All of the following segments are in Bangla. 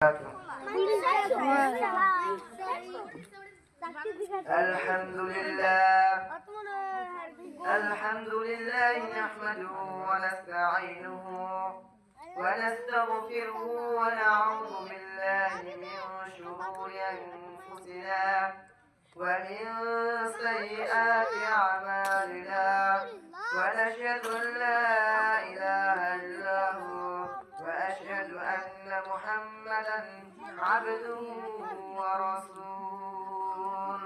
الحمد لله نحمده ونستعينه ونستغفره ونعوذ بالله من شرور أنفسنا ومن سيئات أعمالنا ونشهد أن لا إله إلا هو وأشهد أن محمدا عبده ورسوله.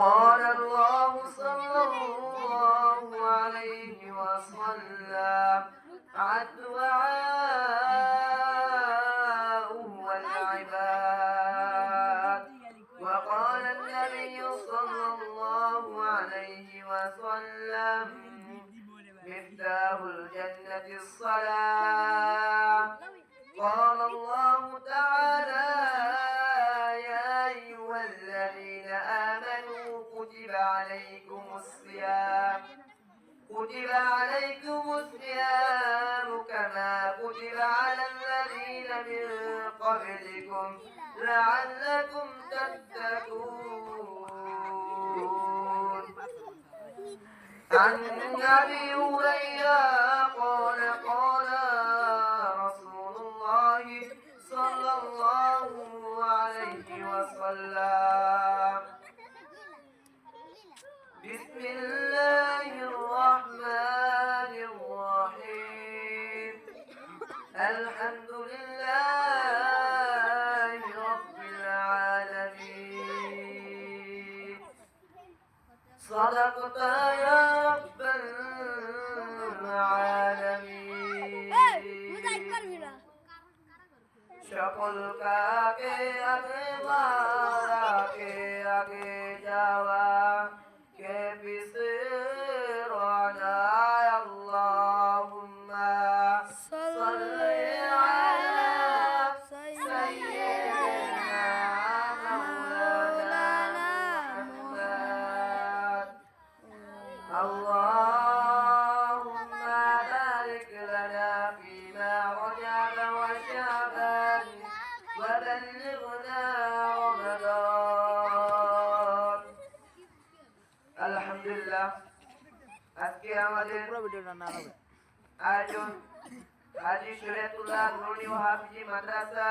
قال الله صلى الله عليه وسلم الدعاء هو العباد. وقال النبي صلى الله عليه وسلم مفتاح الجنة الصلاة. قال الله تعالى يا أيها الذين آمنوا كتب عليكم الصيام كما كتب على الذين من قبلكم لعلكم تتقون. عن أبي هريرة قال قال رسول الله صلى الله عليه وسلم بسم الله الرحمن الرحيم الحمد لله رب العالمين. صدقت يا رب العالمين. সকল কাকে আগে মারা কে আগে যাওয়া কে পিছে রানা আল্লাহুম্মা সাল্লি আলা সাইয়্যিদিনা মাওলানা মুহাম্মদ আল্লাহুম্মা বারিক লানা ফিমা ওয়াজাবা ওয়া শাবান ওয়া বাল্লিগনা রমাদান। আলহামদুলিল্লাহ, আজকে আমাদের আয়োজন হাজী শরীয়তুল্লাহ নুরী ও হাফিজি মাদ্রাসা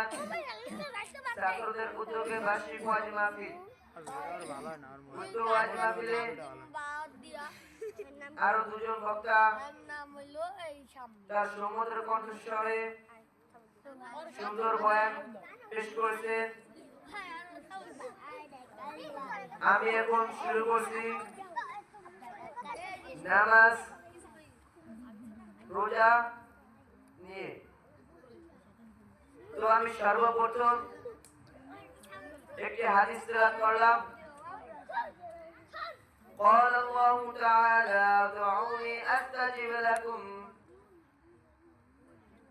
ছাত্রদের উদ্যোগে বার্ষিক ওয়াজ মাহফিল। উক্ত ওয়াজ মাহফিলে আরো দুজন বক্তা তার সমুদ্র কণ্ঠস্বরে সুন্দর বয়ান পেশ করেছেন। আমি এখন শুরু করছি নামাজ রোজা নিয়ে। তো আমি সর্বপ্রথম একটি হাদিস তেলাওয়াত করলাম। قال الله تعالى ادعوني استجب لكم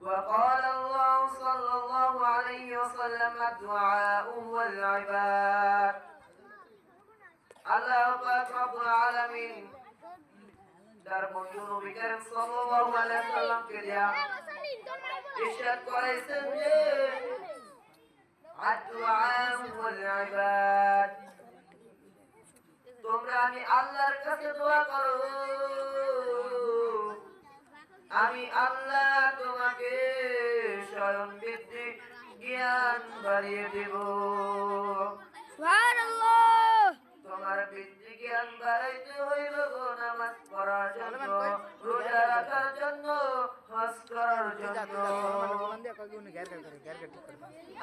وقال الله صلى الله عليه وسلم الدعاء هو العباد. আল্লাহ পাক রব্বুল আলামিন তার বন্ধু নবী করিম সাল্লাল্লাহু আলাইহি সাল্লামকে দিয়া ইরশাদ করেছেন যে আদ-দুআ হুয়াল ইবাদ, তোমরা আমি আল্লাহর কাছে দোয়া করো, আমি আল্লাহ তোমাকে স্বয়ং বৃদ্ধি জ্ঞান বাড়িয়ে দেব। সুবহানাল্লাহ। তোমার বৃদ্ধি জ্ঞান বাড়াইতে হইল নামাজ পড়ার জন্য, রোজা রাখার জন্য, হজ করার জন্য।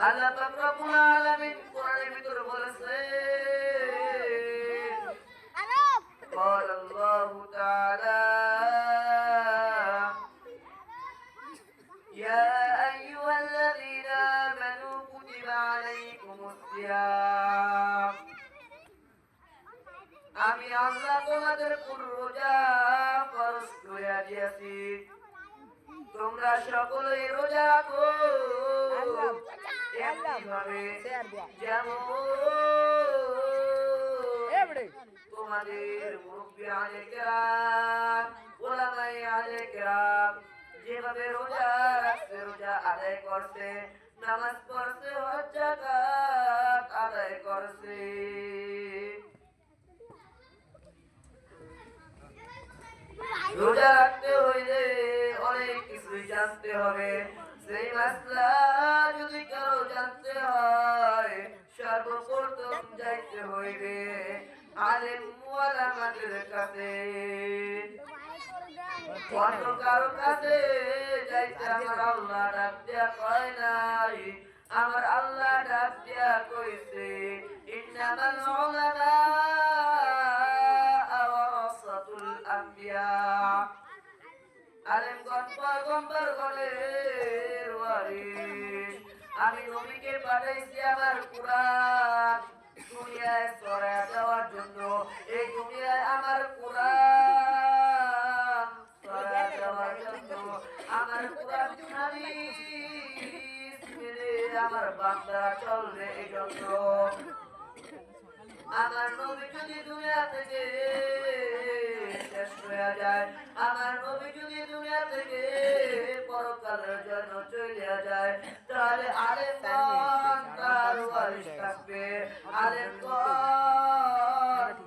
আল্লাহ পাক রব্বুল আলামিন কোরআনের ভিতরে বলেছেন قال الله تعالى يا أيها الذين آمنوا كتب عليكم الصيام. আমি আল্লাহ তোমাদের রোজা ফরজ করে দিয়েছি, তোমরা সকলেই রোজা রাখো এমনিভাবে যেমন তোমাদের মুরব্বি আলে কেরাম, ওলামায়ে আলে কেরাম যেভাবে রোজা রাখছে, রোজা আদায় করছে, নামাজ পড়ছে, হজ যাকাত আদায় করছে। রোজা রাখতে হইলে অনেক কিছুই জানতে হবে। সেই মাসলা যদি কারো জানতে হয়, সর্বপ্রথম যাইতে হইবে আলেম ওয়ালামাদের কাছে। অন্য কারো কাছে যাইতে আমার আল্লাহ ডাক দিয়া কয় নাই, আমার আল্লাহ ডাক দিয়া কইছে ইন্নামাল উলামা ওয়ারাসাতুল আম্বিয়া। আলেমগণ পয়গম্বরগণের ওয়ারিস। আমি নবীকে পাঠাইছি আমার কুরআন দুনিয়ায় ছড়ায় দেওয়ার জন্য। এই দুনিয়ায় আমার কুরআন ছড়ায় দেওয়ার জন্য। আমার কুরআন হাদিস মেনে আমার বান্দা চলবে এই জন্য। আমার নবী যদি দুনিয়া থেকে শেষ হয়ে যায়, আমার নবী যদি দুনিয়া থেকে পরকালের জন্য চলে যায়, তাহলে আলেমগণ তার ওয়ারিস থাকবে। আলেমগণ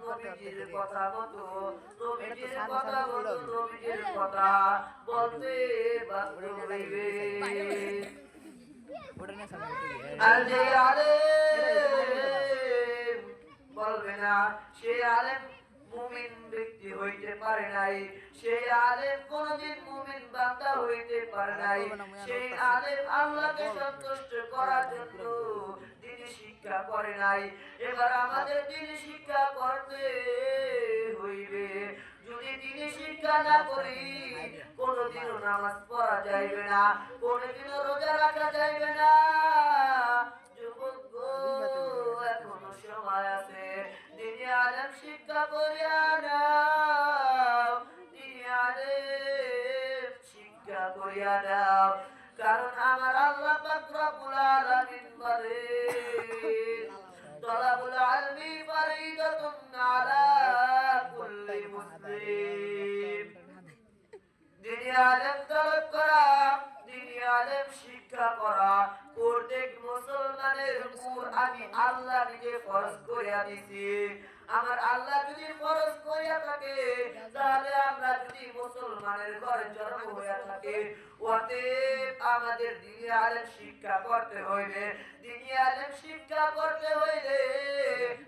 নবীজির কথা মতো, নবীজির কথা মতো, নবীজির কথা বলতে বাধ্য হইবে। আর যে আলেম বলবে না, সে আলেম মুমিন ব্যক্তি হইতে পারে নাই। সেই আলেম কোনদিন মুমিন বান্দা হইতে পারে নাই। সেই আলেম আল্লাহকে সন্তুষ্ট করার জন্য দ্বীনি শিক্ষা করে নাই। এবার আমাদের দ্বীনি শিক্ষা করতে হইবে। যদি দ্বীনি শিক্ষা না করি, কোনদিনও নামাজ পড়া যাইবে না, কোনদিনও রোজা রাখা যাইবে না। যুবক গো, এখনো সময় আছে, দ্বীনি আলেম শিক্ষা করিয়া নাও, দ্বীনি আলেম শিক্ষা করিয়া নাও। কারণ আমার আল্লাহ পাক রব্বুল আলামিন বলেন তলাবুল ইলমি ফরিদাতুন আলা কুল্লি মুসলিম। দ্বীনি আলেম তলব করা, দ্বীনি আলেম শিক্ষা করা প্রত্যেক মুসলমানের উপর আমি আল্লাহ নিজে ফরজ করিয়া দিছি। আমার আল্লাহ যদি ফরজ করিয়া থাকে, তাহলে আমরা যদি মুসলমানের ঘরে জন্ম হইয়া থাকি, অতএব আমাদের দ্বীনি আলেম শিক্ষা করতে হইবে। দ্বীনি আলেম শিক্ষা করতে হইলে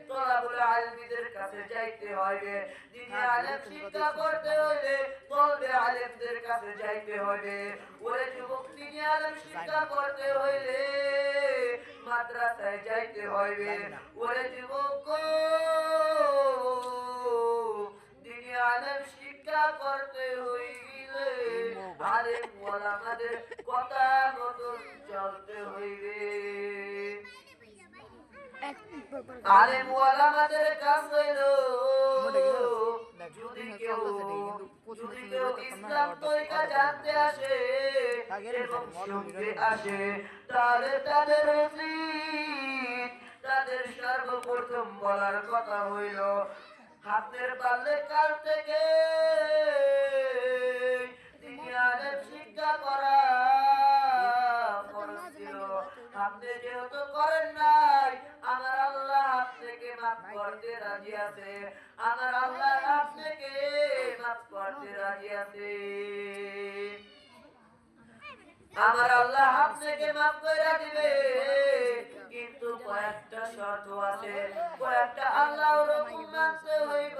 তলাবুল ইলমিদের কাছে যাইতে হইবে। দ্বীনি আলেম শিক্ষা করতে হইলে তলবে আলেমদের কাছে যাইতে হইবে। ওরে যুবক, দ্বীনি আলেম শিক্ষা করতে হইলে মাদ্রাসায় যাইতে হইবে। ওরে যুবক, দ্বীনি আলেম শিক্ষা করতে হইলে আলেম ওলামাদের কথা মতো চলতে হইবে। আলেম ওলামাদের কাজ হইল যদি কেউ ইসলাম তরিকা জানতে আসে এবং শুনতে আসে, তাহলে তাদের উচিত তাদের সর্বপ্রথম বলার কথা হইল হাতের পাল্লে কাল থেকে দ্বীনি আলেম শিক্ষা করা ফরজ ছিল। আপনি যেহেতু করেন নাই, আমার আল্লাহ আপনাকে মাফ করতে রাজি আছে। আমার আল্লাহ আপনাকে মাফ করতে রাজি আছে। আমার আল্লাহ আপনাকে মাফ করে দিবে, কিন্তু কয়েকটা শর্ত আছে, কয়েকটা আল্লাহর হুকুম মানতে হইব।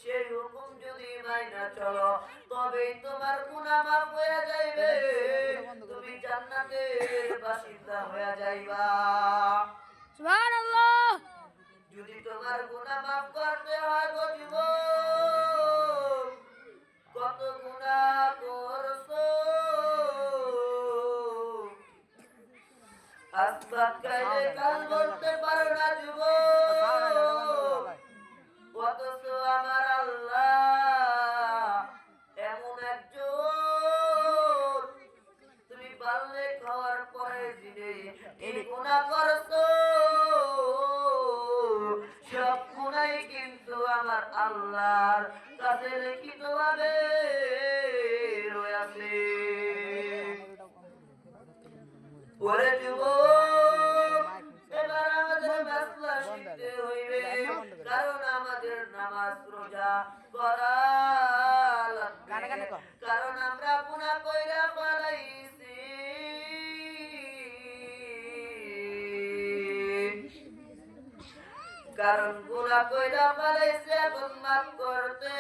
সেই হুকুম যদি মাইনা চলো, তবেই তোমার গুনাহ মাফ হয়ে যাইবে, তুমি জান্নাতের বাসিন্দা হয়ে যাইবা। সুবহানাল্লাহ। যদি তোমার গুনাহ মাফ করতে হয় গো যুবক, কত গুনাহ করছো, আসবাব গাইলে কাল বলতে পারো না যুবক। অথচ আমার আল্লাহ এমন একজন, তুমি পারলে খাওয়ার পরে দিনে এই গুনাহ করছো, সব গুনাহই কিন্তু আমার আল্লাহর কাছে লিখিতভাবে রয়েছে। ওরে যুবক এবার আমাদের মাসলা শিখতে হইবে কারণ আমাদের নামাজ রোজা করা লাগবে কারণ আমরা গুনাহ কইরা ফেলাইছি কারণ গুনাহ কইরা ফেলাইছে এখন মাফ করতে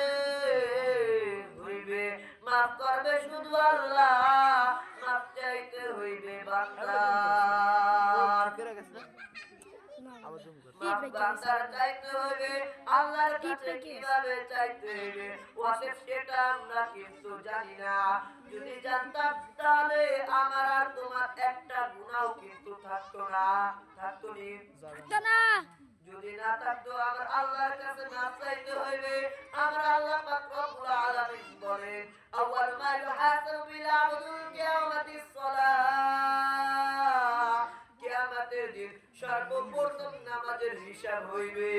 হইবে মাফ করবে শুধু আল্লাহ মাফ চাইতে হইবে বান্দা বান্দার চাইতে হইবে আল্লাহর কাছে কিভাবে চাইতে হইবে ওয়াসিফ সেটা আমরা কিন্তু জানি না যদি জানতাম তাহলে আমার আর তোমার একটা গুনাহও কিন্তু থাকতো না যদি না থাকতো আমার আল্লাহর কাছে মাফ চাইতে হইবে আমার আল্লাহ পাক রব্বুল আলামিন বলেন আউয়াল মা ইউহাসাবু বিল আবদুল কিয়ামাতিস সালাহ কিয়ামতের দিন সর্বপ্রথম নামাজের হিসাব হইবে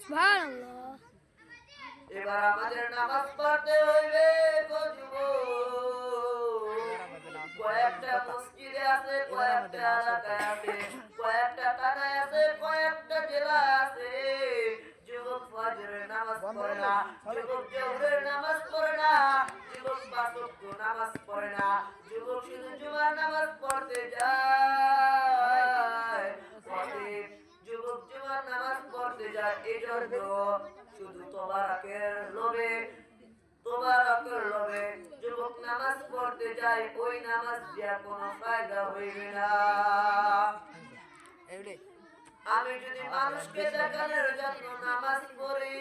সুবহানাল্লাহ এবার আমাদের নামাজ পড়তে হইবে গো যুবক কয়েকটা মসজিদে আছে কয়েকটা এলাকায় আছে কয়েকটা থানায় আছে কয়েকটা জেলা আছে যুবক ফজরের নামাজ পড়ে না যুবক জোহরের নামাজ পড়ে না যুবক পাঁচ ওয়াক্ত নামাজ পড়ে না যুবক শুধু জুমার নামাজ পড়তে যায় যুবক জুমার নামাজ পড়তে যায় এজন্য শুধু তোবারকের লোভে যুবক নামাজ পড়তে যায় ওই নামাজ দিয়া কোনো ফায়দা হইবে না আমি যদি মানুষকে দেখানোর জন্য নামাজ পড়ি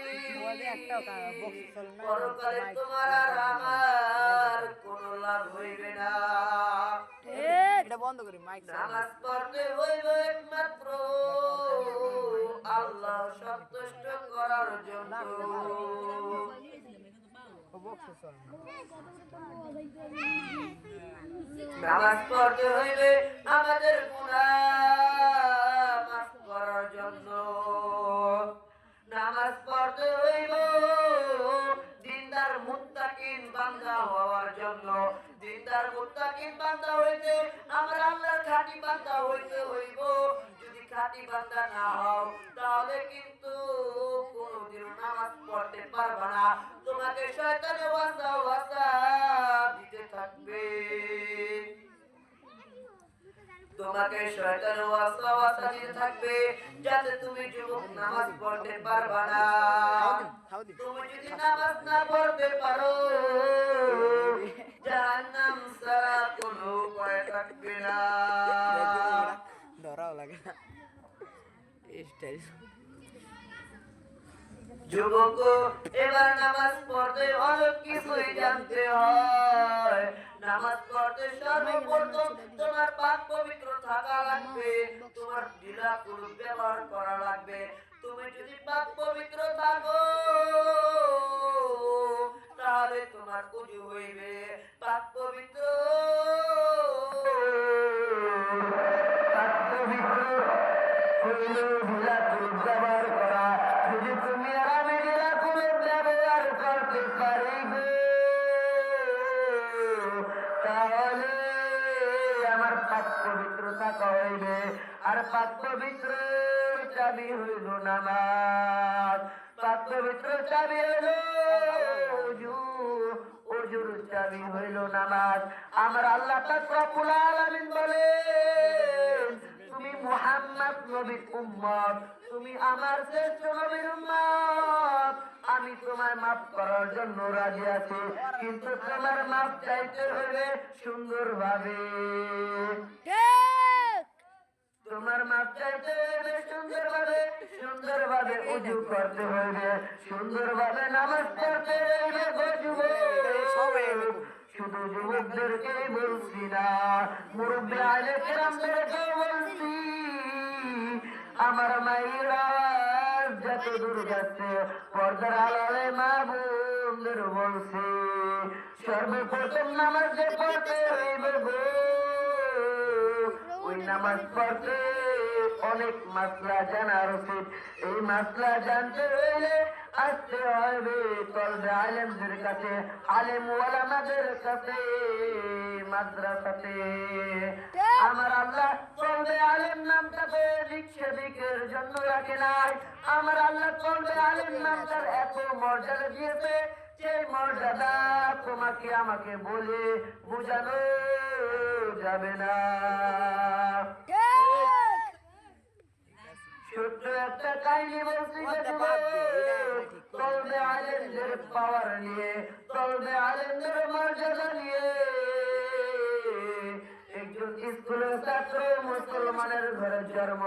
পরকালে তোমার আর আমার কোনো লাভ হইবে না নামাজ পড়তে হইবে একমাত্র আল্লাহ সন্তুষ্ট করার জন্য নামাজ পড়তে হইবে আমাদের গুনাহ মাফ করার জন্য নামাজ পড়তে হইব দিনদার মুত্তাকিন বান্দা হওয়ার জন্য দিনদার মুত্তাকিন বান্দা হইতে আমরা আল্লাহর খাঁটি বান্দা হইতে হইব যদি খাঁটি বান্দা না হও তাহলে কিন্তু কোনদিন নামাজ পড়তে পারবে না তোমাকে শয়তানে ওয়াসওয়াসা দিতে থাকবে তোমাকে শয়তান ওয়াসওয়াসা দিতে থাকবে যাতে তুমি যুবক নামাজ পড়তে পারবা না তুমি যদি নামাজ না পড়তে পারো জাহান্নাম ছাড়া কোনো উপায় থাকবে না ডরাও লাগে স্টাইল যুবক এবার নামাজ পড়তে অনেক কিছুই জানতে হয় নামাজ পড়তে সর্বপ্রথম তোমার পাক পবিত্র থাকা লাগবে তোমার ঢিলা কুলুপ ব্যবহার করা লাগবে তুমি যদি পাক পবিত্র থাকো তাহলে তোমার ওযু হইবে পাক পবিত্র হইলে ঢিলা কুলুপ ব্যবহার করা যদি তুমি আরামে ঢিলা কুলুপ ব্যবহার করতে পারিবে তাহলে আমার পাক পবিত্র থাকা হইবে আর পাক পবিত্র চাবি হইল নামাজ পাক পবিত্র চাবি হইল ওযু ওযুর চাবি হইল নামাজ আমার আল্লাহ পাক রব্বুল আলামিন বলেন তুমি মুহাম্মদ নবীর উম্মত তুমি আমার শ্রেষ্ঠ নবীর উম্মত আমি তোমায় মাফ করার জন্য রাজি আছি কিন্তু তোমার মাফ চাইতে হবে সুন্দরভাবে তোমার মাফ চাইতে হইবে সুন্দরভাবে ওযু করতে হইবে সুন্দরভাবে নামাজ পড়তে হইবে গো যুবক শুধু যুবকদেরকেই বলছি না মুরব্বী আলে কেরামদেরকে বলছি আমার মায়ের আওয়াজ যত দূর যাচ্ছে পর্দার আড়ালে মা বোনদের বলছি সর্বপ্রথম নামাজ যে পড়তে হইবে গো ওই নামাজ পড়তে অনেক মাসলা জানা উচিত এই মাসলা জানতে হইলে আসতে হবে তলবে আলেমদের কাছে আলেম ওলামাদের কাছে মাদ্রাসাতে আমার দিকের জন্য রাখে নাই। আমার আল্লাহ কলবে আলেম নামটার এত মর্যাদা দিয়েছে, সেই মর্যাদা তোমাকে আমাকে বলে বোঝানো যাবে না। ছোট্ট একটা কাহিনী বলছি, কলবে আলেমদের পাওয়ার নিয়ে, কলবে আলেমদের মর্যাদা নিয়ে। একজন স্কুলের ছাত্র মুসলমানের ঘরে জন্ম,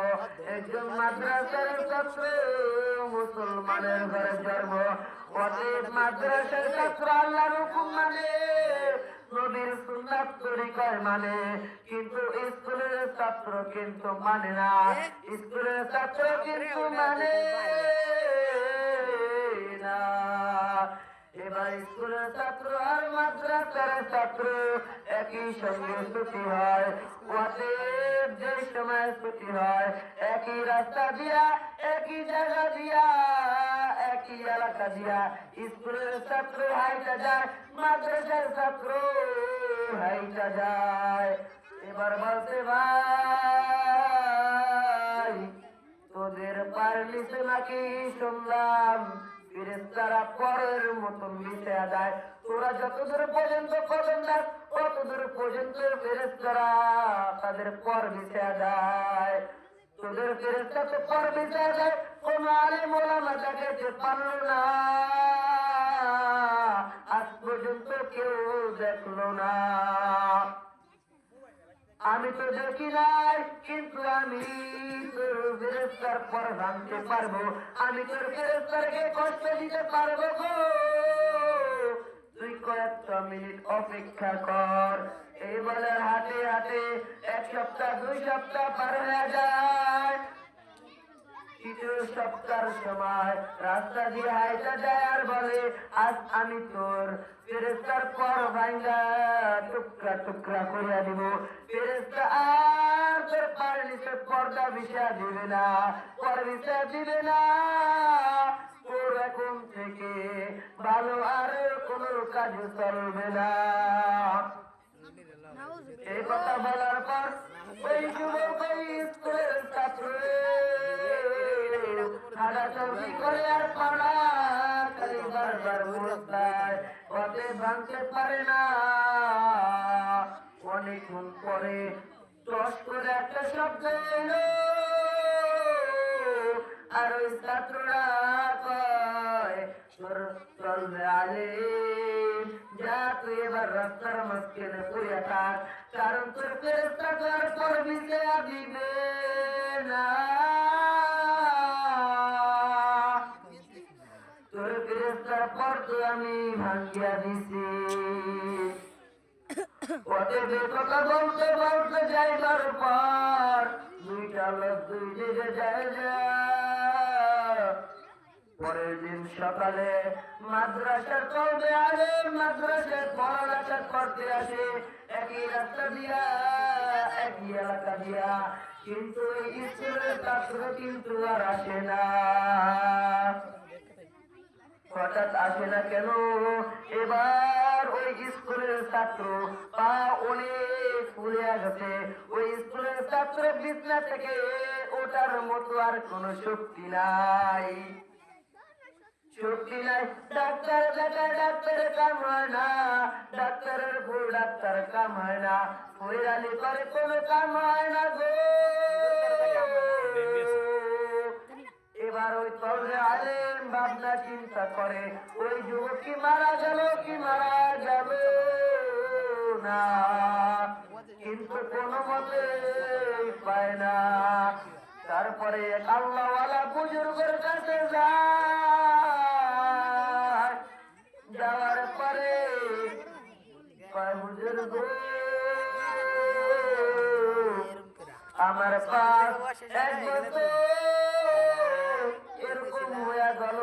একজন মাদ্রাসার ছাত্র মুসলমানের ঘরে জন্ম। অতএব মাদ্রাসার ছাত্র আল্লাহর হুকুম মানে, নবীর সুন্নাত তরিকায় মানে, কিন্তু স্কুলের ছাত্র কিন্তু মানে না। স্কুলের ছাত্র কিন্তু মানে না। এবার স্কুলের ছাত্র আর মাদ্রাসার ছাত্র একই সঙ্গে ছুটি হয়। অতএব যে সময় ছুটি হয়, একই রাস্তা দিয়া, একই জায়গা দিয়া, একই এলাকা দিয়া স্কুলের ছাত্র হাইটা যায়, মাদ্রাসার ছাত্র হাইটা যায়। এবার বলতে ভাই, তোদের পার নিচে নাকি শুনলাম ফেরেশতারা পরের মতন মিশে যায়। তোরা যতদূর পর্যন্ত কদম দাস, ততদূর পর্যন্ত ফেরেশতারা তাদের পর মিশে যায়। তোদের ফেরেশতা তো পর মিশে যায়, কোন আলেম ওলামা দেখাইতে পারলো না, আজ পর্যন্ত কেউ দেখলো না। আমি তো দেখি নাই, কিন্তু আমি তোর ফেরেশতার পর ভাঙতে পারবো, আমি তোর ফেরেশতাকে কষ্ট দিতে পারবো গো। তুই কয়েকটা মিনিট অপেক্ষা কর। এই বলে হাঁটে হাঁটে 1 সপ্তাহ 2 সপ্তাহ পার হয়ে যায়। তৃতীয় সপ্তাহের সময় রাস্তা দিয়ে হাইটা যায় আর বলে, আজ আমি তোর ফেরেশতার পর ভাঙ্গা টুকরা টুকরা করিয়া দিব। ফেরেশতা আর তোর পার নিচে পর্দা বিছা দিবে না, পর বিছা দিবে না। তোর এখন থেকে ভালো আর কোনো কাজ চলবে না। এই কথা বলার পর ওই যুবক স্কুলের ছাত্র হাঁটাচলতি করে আর পাড়া খালি বারবার বলতায়, পথে ভাঙতে পারে না। অনেকক্ষণ পরে টস করে একটা শব্দ এলো, আর ওই ছাত্ররা কয়, তোর চলবে আলেম, যা তুই এবার রাস্তার মাঝখানে পড়ে থাক, কারণ তোর ফেরেশতা তোর পর মিশে দিবে না। তোর ফেরেশতার পর তো আমি ভাঙ্গিয়া দিছি। পথে কথা বলতে বলতে যাইবার পর দুইটা লোক দুই দিকে যায়। পরের দিন সকালে মাদ্রাসার কলবে আলেম মাদ্রাসায় পড়ালেখা করতে আসে, একই রাস্তা দিয়া, একই এলাকা দিয়া, কিন্তু এই স্কুলের ছাত্র কিন্তু আর আসে না। হঠাৎ আসে না কেন? এবার ওই স্কুলের ছাত্র পা অনেক ফুলে গেছে। ওই স্কুলের ছাত্র বিছনা থেকে ওঠার মতো আর কোন শক্তি নাই, শক্তি নাই। ডাক্তার দেখায়, ডাক্তারের কাম হয় না, ডাক্তারের বউ ডাক্তার কাম হয় না, ফৈরানি করে কোনো কাম হয় না গো। এবার ওই তলবে আলেম ভাবনা চিন্তা করে, ওই যুবক কি মারা গেল কি মারা গেল না, কিন্তু কোনো মতে পায় না। তারপরে এক আল্লাহওয়ালা বুজুর্গের কাছে যায়, যাওয়ার পরে বুজুর্গ আমার পাশ এক বছর এরকম হয়ে গেল,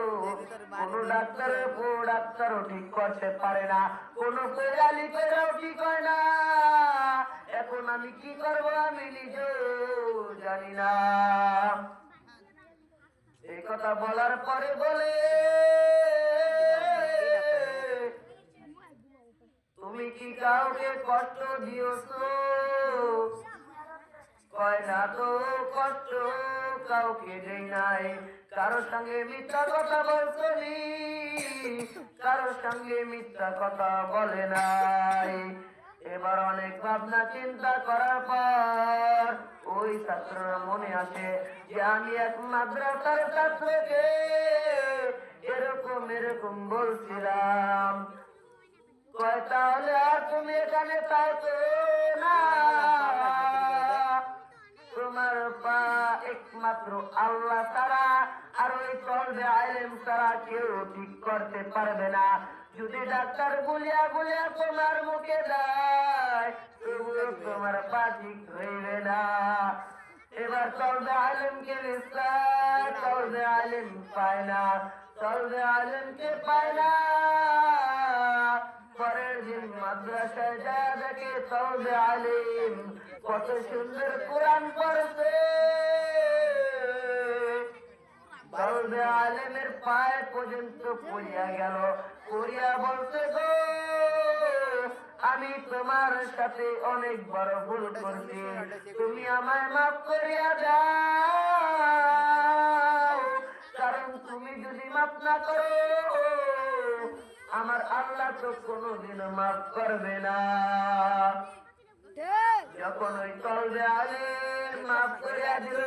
কোন ডাক্তারের বউ ডাক্তারও ঠিক করতে পারে না, কোন পেরালি পেরাও ঠিক হয় না। এখন আমি কি করব আমি নিজেও জানি না। এই কথা বলার পরে বলে, তুমি কি কাউকে কষ্ট দিয়েছো? কয় না তো কষ্ট কাউকে দেই নাই, কারোর সঙ্গে মিথ্যা কথা বলছি, কারোর সঙ্গে মিথ্যা কথা বলে নাই। এবার অনেক ভাবনা চিন্তা করার পর ওই ছাত্ররা মনে আসে যে আমি এক মাদ্রাসার ছাত্রকে এরকম এরকম বলছিলাম। কয় তাহলে আর তুমি এখানে থাকো না, তোমার পা একমাত্র আল্লাহ ছাড়া আর ওই তলবে আলেম ছাড়া কেউ ঠিক করতে পারবে না। যদি ডাক্তার গুলিয়া গুলিয়া তোমার মুখে দেয় তবুও তোমার পা ঠিক হইবে না। এবার তলবে আলেমকে বিস্তার, তলবে আলেম পায় না, তলবে আলেমকে পায় না। পরের দিন মাদ্রাসায় যা দেখে তলবে আলেম কত সুন্দর কোরআন পড়ছে। তলবে আলেমের পায়ে পর্যন্ত পড়িয়া গেল, পড়িয়া বলছে গো আমি তোমার সাথে অনেক বড় ভুল করছি, তুমি আমায় মাফ করিয়া দাও, কারণ তুমি যদি মাফ না করো আমার আল্লাহ তো কোনোদিনও মাফ করবে না। যখন ওই তলবে আলেম মাফ করিয়া দিল,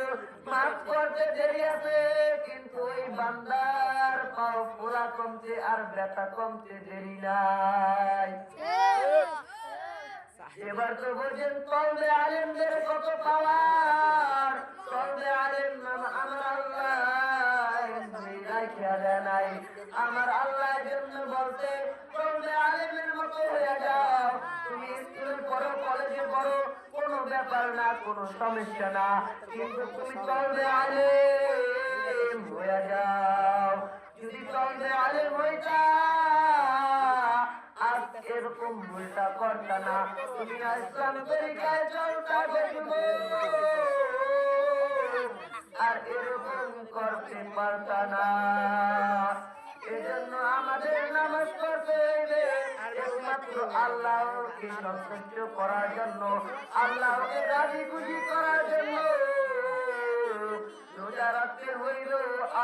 মাফ করতে দেরি আছে কিন্তু ওই বান্দার পাও ফোলা কমতে আর ব্যথা কমতে দেরি নাই। এবার তো বোঝেন তলবে আলেমদের কত পাওয়ার। তলবে আলেম আমার আল্লাহ রাখিয়া দেয় নাই, আমার আল্লাহ জন্য বলতে তলবে আলেমের মতো হয়ে যাও। তুমি স্কুলে পড়ো, কলেজে পড়ো, কোনো ব্যাপার না, কোনো সমস্যা না, কিন্তু তুমি তলবে আলেম হয়ে যাও। যদি তলবে আলেম হইতা আজ এরকম ভুলটা করতা না, তুমি ইসলাম তরিকায় চলতা দেখবো আর এরকম করতে পারতা না। এজন্য আমাদের নামাজ পড়তে হইবে একমাত্র আল্লাহকে সন্তুষ্ট করার জন্য, আল্লাহকে রাজি খুশি করার জন্য। রোজা রাখতে হইল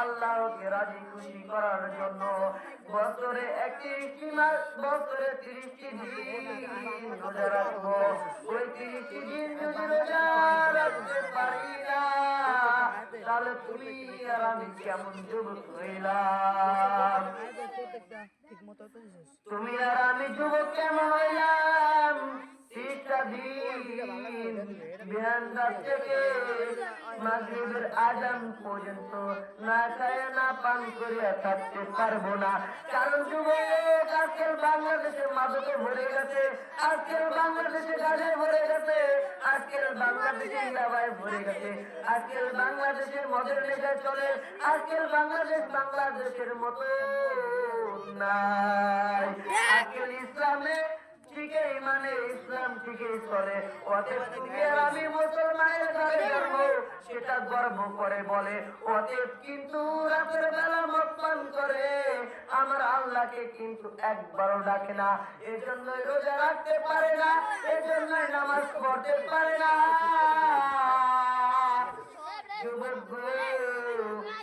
আল্লাহকে রাজি খুশি করার জন্য। বছরে 31টি মাস, বছরে 30টি দিন রোজা রাখবো। ওই 30টি দিন যদি রোজা রাখতে পারি না তাহলে তুমি আর আমি কেমন যুবক হইলাম? তুমি আর আমি যুবক কেমন হইলাম? 30টা দিন বিহান রাত থেকে মাগরিবের আযান পর্যন্ত না খায় না পান করিয়া থাকতে পারবো না। কারণ যুবক আজকাল বাংলাদেশের মাদকে ভরে গেছে, আজকাল বাংলাদেশে গাঁজায় ভরে গেছে, আজকাল বাংলাদেশে ইয়াবায় ভরে গেছে, আজকাল বাংলাদেশের মদের নেশায় চলে, আজকাল বাংলাদেশের মতো নাই। আজকাল ইসলামে ঠিকই মানে ইসলাম ঠিকই চলে। অতএব তুমি আর আমি মুসলমানের ঘরে জন্ম সেটা গর্ব করে বলে। অতএব কিন্তু রাতের বেলা মদ পান করে আমার আল্লাহকে কিন্তু একবারও ডাকে না, এজন্যই রোজা রাখতে পারে না, এজন্যই নামাজ পড়তে পারে না। যুবক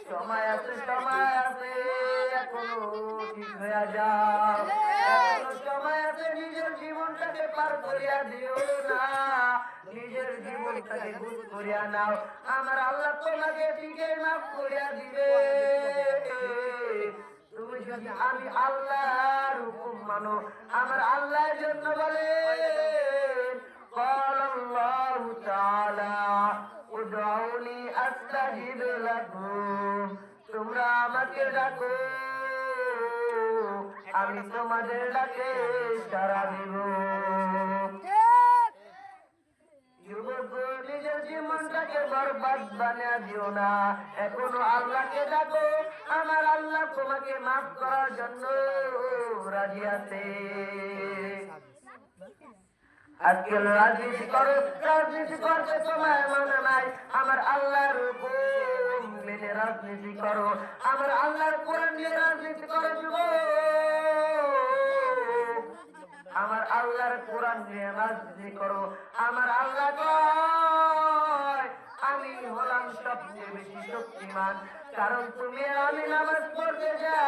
সময় আছে, সময় আছে, এখনো ঠিক হয়ে যাও, এখনো সময় আছে। নিজের জীবনটাকে পার করিয়া দিও না, নিজের জীবনটাকে গুড করিয়া নাও, আমার আল্লাহ তোমাকে ঠিকই মাফ করিয়া দিবে। তুমি যদি আমি আল্লাহর হুকুম মানো, আমার আল্লাহর জন্য বলে قال الله تعالى উদউনি আস্তাজিব লাকুম, তোমরা আমাকে ডাকো আমি তোমাদের ডাকে সাড়া দেব। যুবক নিজের জীবনটাকে বরবাদ বানিয়ে দিও না, এখনো আল্লাহকে ডাকো, আমার আল্লাহ তোমাকে মাফ করার জন্য রাজি আছে। আজকাল রাজনীতি করো, রাজনীতি করতে সময় মনে নাই, আমার আল্লাহর হুকুম মেনে রাজনীতি করো, আমার আল্লাহর কোরআন নিয়ে রাজনীতি করো। আমার আল্লাহর কোরআন নিয়ে রাজনীতি করো। আমার আল্লাহ কয় সবচেয়ে বেশি শক্তিমান, কারণ তুমি আমি নামাজ পড়তে যা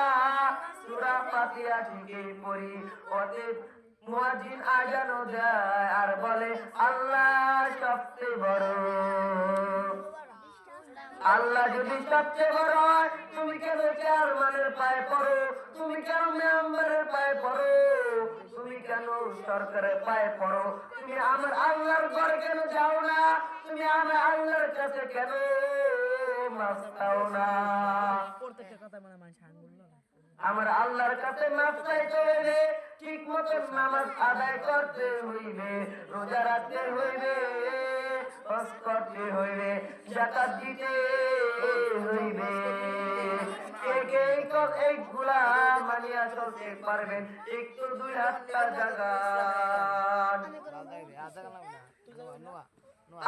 সূরা ফাতিহা ঠিকই পড়ি, অতএব মুয়াজ্জিন আজানও দেয় আর বলে আল্লাহ সবচেয়ে বড়। আল্লাহ যদি সবচেয়ে বড় হয়, তুমি কেন চেয়ারম্যানের পায়ে পড়ো, তুমি কেন মেম্বারের পায়ে পড়ো, তুমি কেন সরকারের পায়ে পড়ো, তুমি আমার আল্লাহর ঘরে কেন যাও না, তুমি আমার আল্লাহর কাছে কেন মাফ চাও না? আমার আল্লাহর কাছে মাফ চাইতে হইবে, ঠিক মতন নামাজ আদায় করতে হইবে, রোজা রাখতে হইবে, হজ করতে হইবে, যাকাত দিতে হইবে। কে কে এইগুলা মানিয়া চলতে পারবেন? একটু দুই হাতটা জাগান।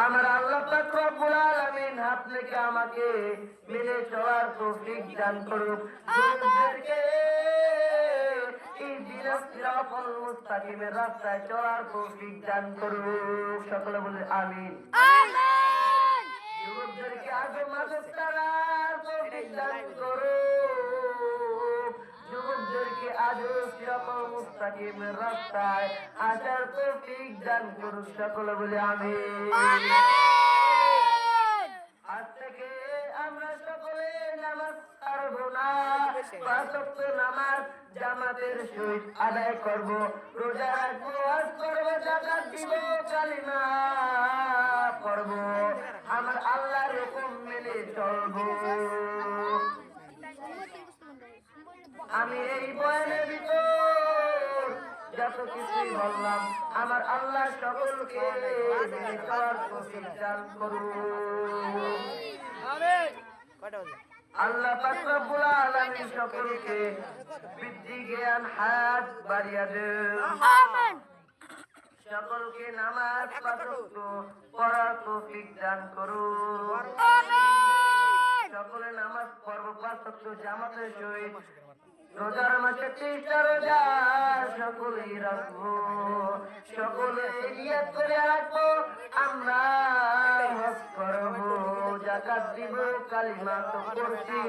আমার আল্লাহ পাক রব্বুল আলামিন আপনাকে আমাকে মেনে চলার তৌফিক দান করুন। যুবকদেরকে ইহদিনাস সিরাতাল মুস্তাকিমের রাস্তায় চলার তৌফিক দান করুন। সকলে বলে আমিন। আমিন। যুবকদেরকে আগে মাঝে চলার তৌফিক দান করুন। যুবকদেরকে আজও সিরাতাল মুস্তাকিমের রাস্তায় আসার তৌফিক দান করুন। সকলে বলে আমিন। আজ থেকে আমরা সকলে নামাজ ছাড়বো না, পাঁচ ওয়াক্ত নামাজ জামাতের সহিত আদায় করব, রোজা রাখবো, হজ করবো, যাকাত দিব, কালিমা পড়ব, আমার আল্লাহর হুকুম মেনে চলবো। আমি এই বয়ানের ভিতর যত কিছুই বললাম, আমার আল্লাহ সকলকে মেনে চলার তৌফিক দান করুন। আল্লাহ পাক রব্বুল আলামিন সকলকে বুদ্ধি জ্ঞান হায়াত বাড়িয়ে দেন। আমিন। সকলকে নামাজ পাঁচ ওয়াক্ত পড়ার তৌফিক দান করুন। আমিন। সকলে নামাজ পড়ব পাঁচ ওয়াক্ত জামাতের সহিত, রোজার মাসে 30টা রোজা সকলেই রাখবো, সকলে নিয়ত করে রাখবো আমরা হজ করবো, যাকাত দিব, কালিমা তো পড়ছি,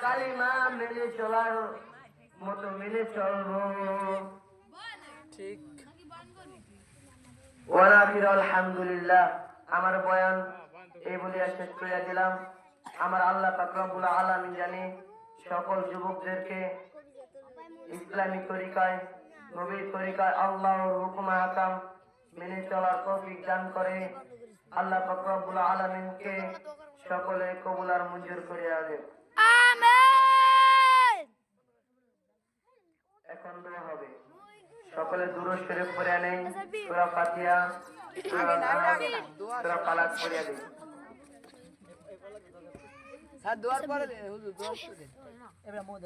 কালিমা মেনে চলার মতো মেনে চলবো। ঠিক। ওয়া আখির আলহামদুলিল্লাহ। আমার বয়ান এই বলিয়া শেষ করে দিলাম। আমার আল্লাহ পাক রব্বুল আলামিন জানি সকল যুবকদেরকে ইসলামী তরিকায়, নবীর তরিকায়, আল্লাহর হুকুম আহকাম মেনে চলার তৌফিক দান করে। আল্লাহ পাক রব্বুল আলামিনকে সকলে কবুল আর মঞ্জুর করে দেন। আমিন। এখন দোয়া হবে, সকলে দুরূদ শরীফ পড়ে নেন, সূরা ফাতিহা, সূরা ফালাক পড়ে দেন। স্যার দোয়ার পরে দে, হুজুর দোয়ার পরে দে, এবারে মোদ